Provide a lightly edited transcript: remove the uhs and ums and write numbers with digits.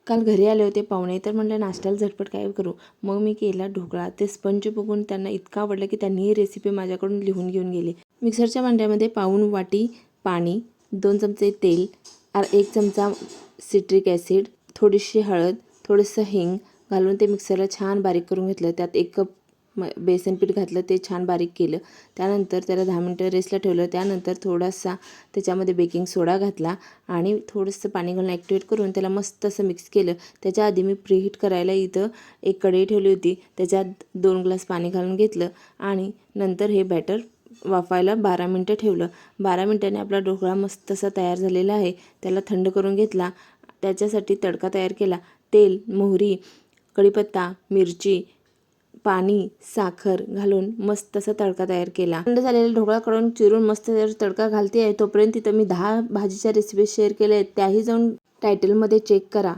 काल घरी आले होते पाहुणे, तर म्हटलं नाश्त्याला झटपट काय करू. मग मी केला ढोकळा. ते स्पंज बघून त्यांना इतकं आवडलं की त्यांनी ही रेसिपी माझ्याकडून लिहून घेऊन गेली. मिक्सरच्या भांड्यामध्ये पाऊण वाटी पाणी, 2 चमचे तेल, 1 चमचा सिट्रिक ॲसिड, थोडीशी हळद, थोडंसं हिंग घालून ते मिक्सरला छान बारीक करून घेतलं. त्यात 1 कप बेसन पीठ घातलं, ते छान बारीक केलं. त्यानंतर त्याला 10 मिनटं रेस्टला ठेवलं. त्यानंतर थोडासा त्याच्यामध्ये बेकिंग सोडा घातला आणि थोडंसं पाणी घालून ॲक्टिवेट करून त्याला मस्त असं मिक्स केलं. त्याच्या आधी मी प्रीहीट करायला इथं एक कढई ठेवली होती. त्याच्यात 2 ग्लास पाणी घालून घेतलं आणि नंतर हे बॅटर वाफायला 12 मिनटं ठेवलं. 12 मिनटांनी आपला ढोकळा मस्त असा तयार झालेला आहे. त्याला थंड करून घेतला. त्याच्यासाठी तडका तयार केला. तेल, मोहरी, कढीपत्ता, मिरची, पाणी, साखर घालून मस्त असा तडका तयार केला. थंड झालेला ढोकळा काढून चिरून मस्त तडका घालते आहे. तोपर्यंत तिथं मी 10 भाजीच्या रेसिपी शेअर केल्या आहेत, त्याही जाऊन टायटलमध्ये चेक करा.